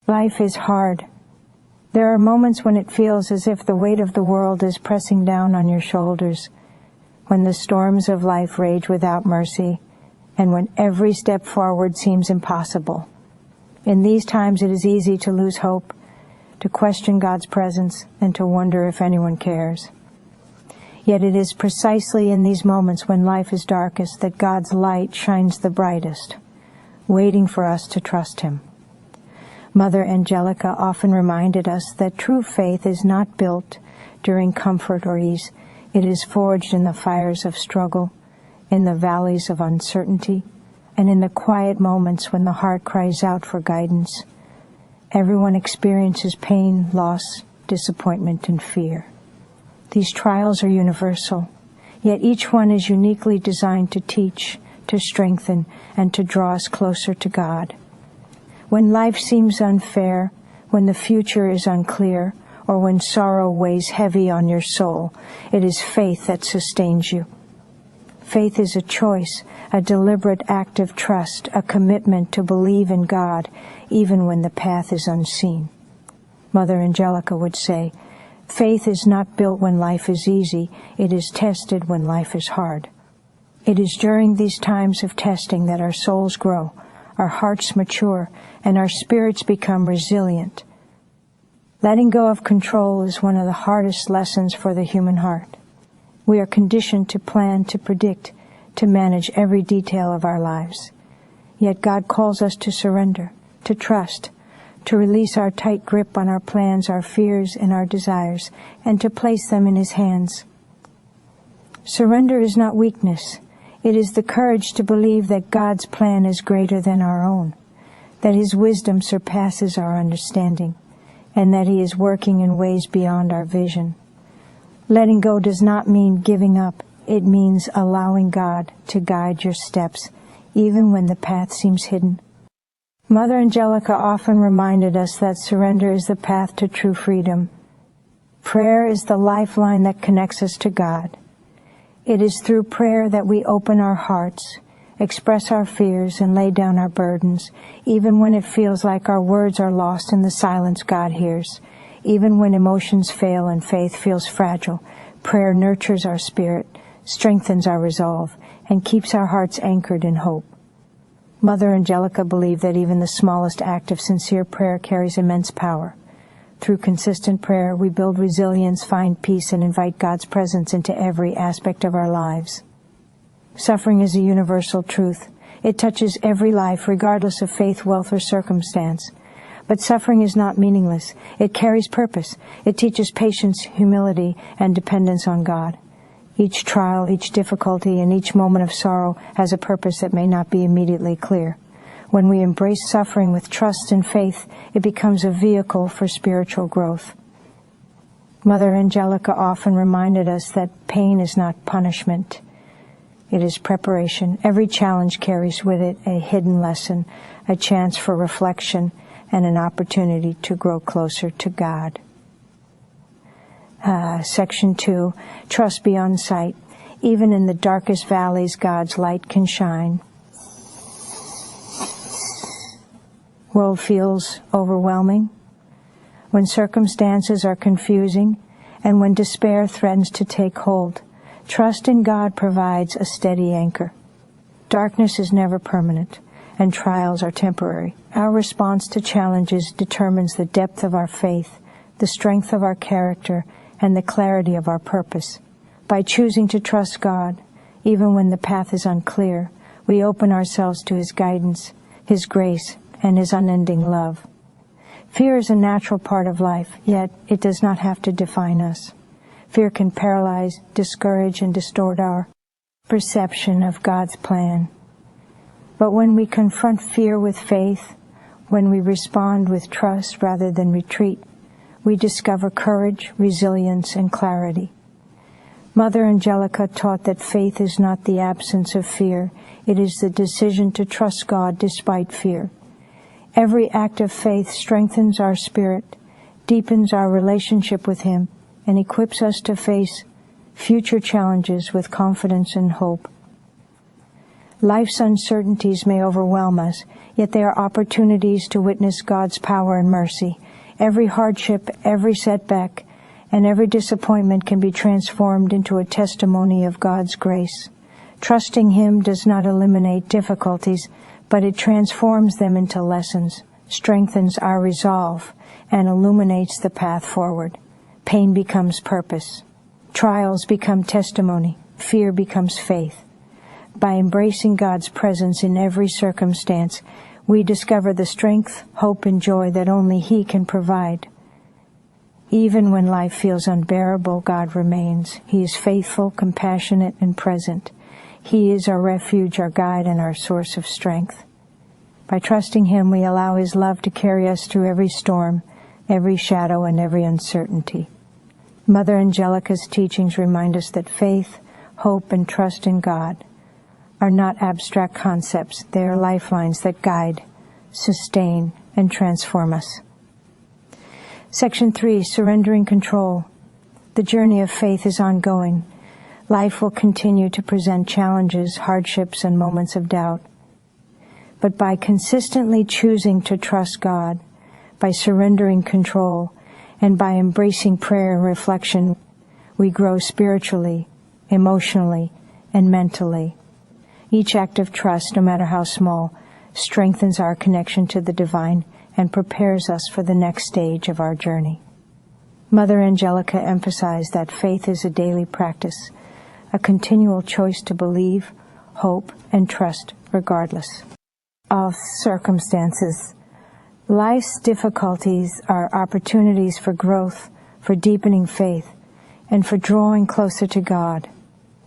Life is hard. There are moments when it feels as if the weight of the world is pressing down on your shoulders, when the storms of life rage without mercy, and when every step forward seems impossible. In these times it is easy to lose hope, to question God's presence, and to wonder if anyone cares. Yet it is precisely in these moments when life is darkest that God's light shines the brightest, waiting for us to trust Him. Mother Angelica often reminded us that true faith is not built during comfort or ease. It is forged in the fires of struggle, in the valleys of uncertainty, and in the quiet moments when the heart cries out for guidance. Everyone experiences pain, loss, disappointment, and fear. These trials are universal, yet each one is uniquely designed to teach, to strengthen, and to draw us closer to God. When life seems unfair, when the future is unclear, or when sorrow weighs heavy on your soul, it is faith that sustains you. Faith is a choice, a deliberate act of trust, a commitment to believe in God, even when the path is unseen. Mother Angelica would say, faith is not built when life is easy, it is tested when life is hard. It is during these times of testing that our souls grow, our hearts mature, and our spirits become resilient. Letting go of control is one of the hardest lessons for the human heart. We are conditioned to plan, to predict, to manage every detail of our lives. Yet God calls us to surrender, to trust, to release our tight grip on our plans, our fears, and our desires, and to place them in His hands. Surrender is not weakness. It is the courage to believe that God's plan is greater than our own, that His wisdom surpasses our understanding, and that He is working in ways beyond our vision. Letting go does not mean giving up. It means allowing God to guide your steps, even when the path seems hidden. Mother Angelica often reminded us that surrender is the path to true freedom. Prayer is the lifeline that connects us to God. It is through prayer that we open our hearts, express our fears, and lay down our burdens, even when it feels like our words are lost in the silence God hears. Even when emotions fail and faith feels fragile, prayer nurtures our spirit, strengthens our resolve, and keeps our hearts anchored in hope. Mother Angelica believed that even the smallest act of sincere prayer carries immense power. Through consistent prayer, we build resilience, find peace, and invite God's presence into every aspect of our lives. Suffering is a universal truth. It touches every life, regardless of faith, wealth, or circumstance. But suffering is not meaningless. It carries purpose. It teaches patience, humility, and dependence on God. Each trial, each difficulty, and each moment of sorrow has a purpose that may not be immediately clear. When we embrace suffering with trust and faith, it becomes a vehicle for spiritual growth. Mother Angelica often reminded us that pain is not punishment. It is preparation. Every challenge carries with it a hidden lesson, a chance for reflection, and an opportunity to grow closer to God. Section 2, Trust Beyond Sight. Even in the darkest valleys, God's light can shine. World feels overwhelming, when circumstances are confusing, and when despair threatens to take hold, trust in God provides a steady anchor. Darkness is never permanent, and trials are temporary. Our response to challenges determines the depth of our faith, the strength of our character, and the clarity of our purpose. By choosing to trust God, even when the path is unclear, we open ourselves to His guidance, His grace, and His unending love. Fear is a natural part of life, yet it does not have to define us. Fear can paralyze, discourage, and distort our perception of God's plan. But when we confront fear with faith, when we respond with trust rather than retreat, we discover courage, resilience, and clarity. Mother Angelica taught that faith is not the absence of fear. It is the decision to trust God despite fear. Every act of faith strengthens our spirit, deepens our relationship with Him, and equips us to face future challenges with confidence and hope. Life's uncertainties may overwhelm us, yet they are opportunities to witness God's power and mercy. Every hardship, every setback, and every disappointment can be transformed into a testimony of God's grace. Trusting Him does not eliminate difficulties, but it transforms them into lessons, strengthens our resolve, and illuminates the path forward. Pain becomes purpose. Trials become testimony. Fear becomes faith. By embracing God's presence in every circumstance, we discover the strength, hope, and joy that only He can provide. Even when life feels unbearable, God remains. He is faithful, compassionate, and present. He is our refuge, our guide, and our source of strength. By trusting Him, we allow His love to carry us through every storm, every shadow, and every uncertainty. Mother Angelica's teachings remind us that faith, hope, and trust in God are not abstract concepts. They are lifelines that guide, sustain, and transform us. Section 3, Surrendering Control. The journey of faith is ongoing. Life will continue to present challenges, hardships, and moments of doubt. But by consistently choosing to trust God, by surrendering control, and by embracing prayer and reflection, we grow spiritually, emotionally, and mentally. Each act of trust, no matter how small, strengthens our connection to the divine and prepares us for the next stage of our journey. Mother Angelica emphasized that faith is a daily practice, a continual choice to believe, hope, and trust regardless of circumstances. Life's difficulties are opportunities for growth, for deepening faith, and for drawing closer to God.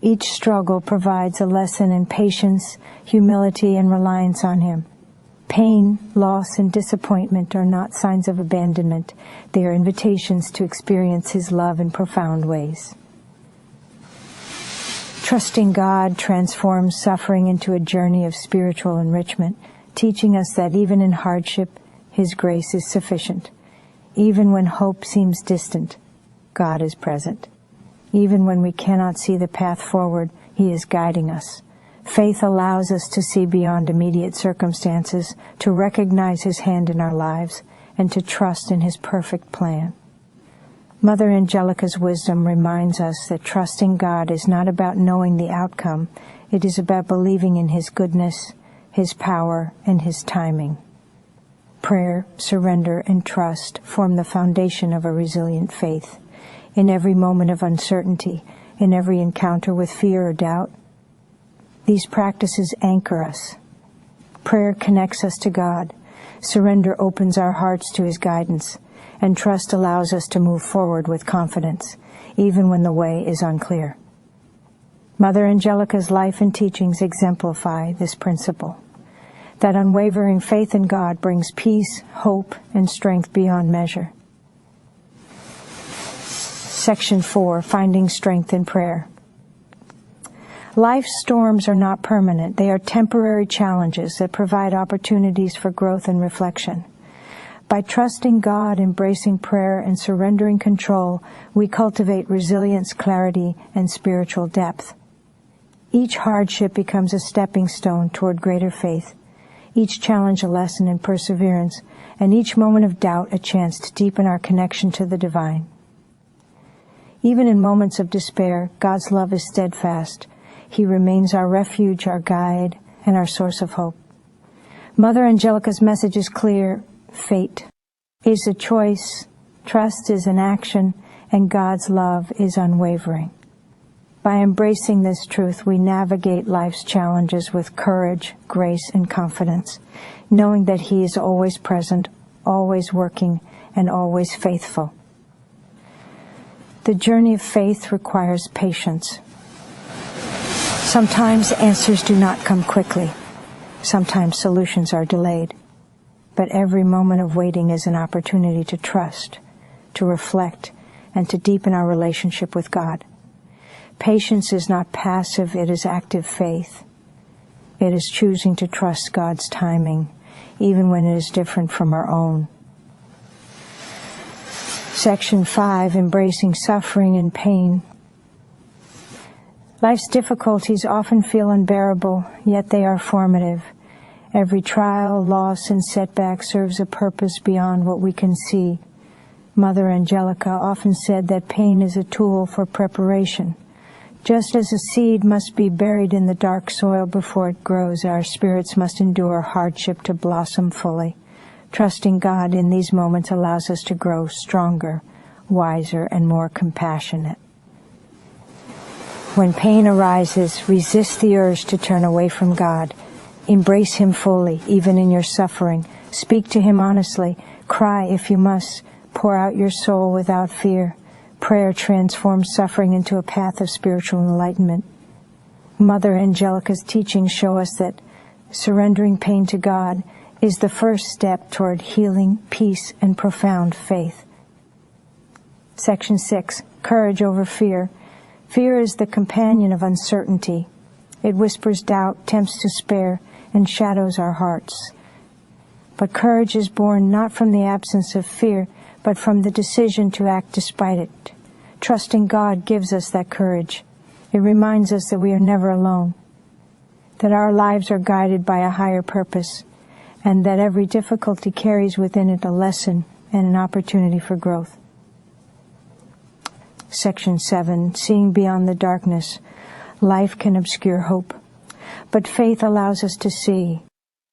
Each struggle provides a lesson in patience, humility, and reliance on Him. Pain, loss, and disappointment are not signs of abandonment. They are invitations to experience His love in profound ways. Trusting God transforms suffering into a journey of spiritual enrichment, teaching us that even in hardship, His grace is sufficient. Even when hope seems distant, God is present. Even when we cannot see the path forward, He is guiding us. Faith allows us to see beyond immediate circumstances, to recognize His hand in our lives, and to trust in His perfect plan. Mother Angelica's wisdom reminds us that trusting God is not about knowing the outcome. It is about believing in His goodness, His power, and His timing. Prayer, surrender, and trust form the foundation of a resilient faith. In every moment of uncertainty, in every encounter with fear or doubt, these practices anchor us. Prayer connects us to God. Surrender opens our hearts to His guidance, and trust allows us to move forward with confidence, even when the way is unclear. Mother Angelica's life and teachings exemplify this principle, that unwavering faith in God brings peace, hope, and strength beyond measure. Section 4, Finding Strength in Prayer. Life's storms are not permanent. They are temporary challenges that provide opportunities for growth and reflection. By trusting God, embracing prayer, and surrendering control, we cultivate resilience, clarity, and spiritual depth. Each hardship becomes a stepping stone toward greater faith, each challenge a lesson in perseverance, and each moment of doubt a chance to deepen our connection to the divine. Even in moments of despair, God's love is steadfast. He remains our refuge, our guide, and our source of hope. Mother Angelica's message is clear. Fate is a choice, trust is an action, and God's love is unwavering. By embracing this truth, we navigate life's challenges with courage, grace, and confidence, knowing that He is always present, always working, and always faithful. The journey of faith requires patience. Sometimes answers do not come quickly. Sometimes solutions are delayed. But every moment of waiting is an opportunity to trust, to reflect, and to deepen our relationship with God. Patience is not passive, it is active faith. It is choosing to trust God's timing, even when it is different from our own. Section 5, Embracing Suffering and Pain. Life's difficulties often feel unbearable, yet they are formative. Every trial, loss, and setback serves a purpose beyond what we can see. Mother Angelica often said that pain is a tool for preparation. Just as a seed must be buried in the dark soil before it grows, our spirits must endure hardship to blossom fully. Trusting God in these moments allows us to grow stronger, wiser, and more compassionate. When pain arises, resist the urge to turn away from God. Embrace Him fully, even in your suffering. Speak to Him honestly. Cry if you must. Pour out your soul without fear. Prayer transforms suffering into a path of spiritual enlightenment. Mother Angelica's teachings show us that surrendering pain to God is the first step toward healing, peace, and profound faith. Section 6. Courage over fear. Fear is the companion of uncertainty. It whispers doubt, tempts despair, and shadows our hearts. But courage is born not from the absence of fear, but from the decision to act despite it. Trusting God gives us that courage. It reminds us that we are never alone, that our lives are guided by a higher purpose, and that every difficulty carries within it a lesson and an opportunity for growth. Section 7. Seeing beyond the darkness. Life can obscure hope, but faith allows us to see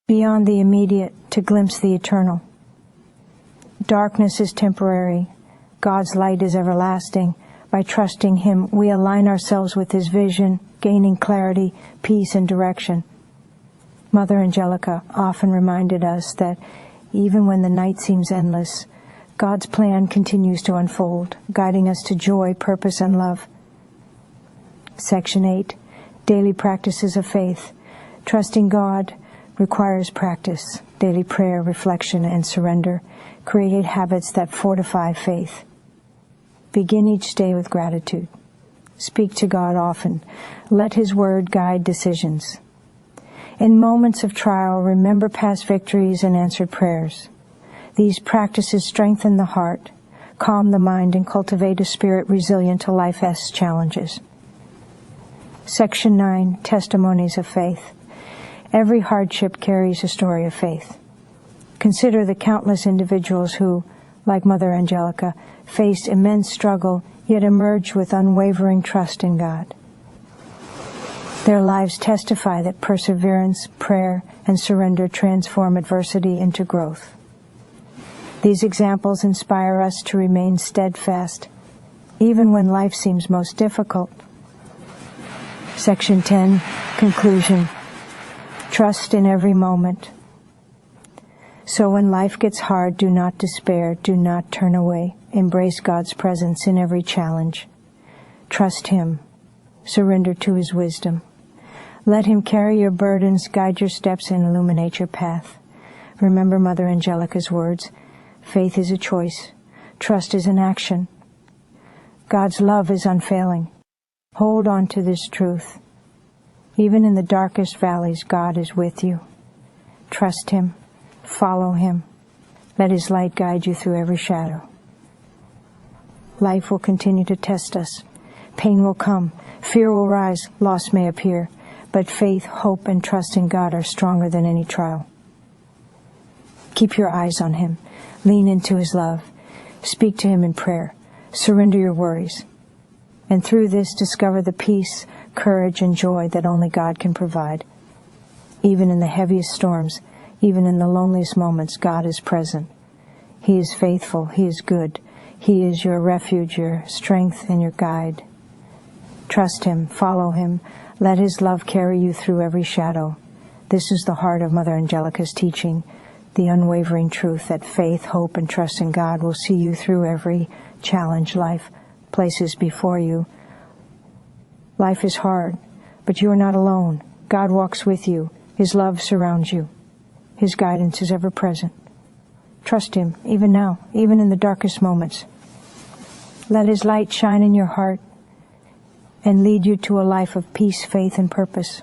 beyond the immediate, to glimpse the eternal. Darkness is temporary. God's light is everlasting. By trusting Him, we align ourselves with His vision, gaining clarity, peace, and direction. Mother Angelica often reminded us that even when the night seems endless, God's plan continues to unfold, guiding us to joy, purpose, and love. Section 8. Daily practices of faith. Trusting God requires practice. Daily prayer, reflection, and surrender create habits that fortify faith. Begin each day with gratitude. Speak to God often. Let His Word guide decisions. In moments of trial, remember past victories and answered prayers. These practices strengthen the heart, calm the mind, and cultivate a spirit resilient to life's challenges. Section 9. Testimonies of faith. Every hardship carries a story of faith. Consider the countless individuals who, like Mother Angelica, faced immense struggle, yet emerged with unwavering trust in God. Their lives testify that perseverance, prayer, and surrender transform adversity into growth. These examples inspire us to remain steadfast, even when life seems most difficult. Section 10. Conclusion. Trust in every moment. So when life gets hard, do not despair, do not turn away. Embrace God's presence in every challenge. Trust Him. Surrender to His wisdom. Let Him carry your burdens, guide your steps, and illuminate your path. Remember Mother Angelica's words. Faith is a choice. Trust is an action. God's love is unfailing. Hold on to this truth. Even in the darkest valleys, God is with you. Trust Him. Follow Him. Let His light guide you through every shadow. Life will continue to test us. Pain will come. Fear will rise. Loss may appear. But faith, hope, and trust in God are stronger than any trial. Keep your eyes on Him. Lean into His love. Speak to Him in prayer. Surrender your worries. And through this, discover the peace, courage, and joy that only God can provide. Even in the heaviest storms, even in the loneliest moments, God is present. He is faithful. He is good. He is your refuge, your strength, and your guide. Trust Him. Follow Him. Let His love carry you through every shadow. This is the heart of Mother Angelica's teaching, the unwavering truth that faith, hope, and trust in God will see you through every challenge life places before you. Life is hard, but you are not alone. God walks with you. His love surrounds you. His guidance is ever present. Trust Him, even now, even in the darkest moments. Let His light shine in your heart and lead you to a life of peace, faith, and purpose.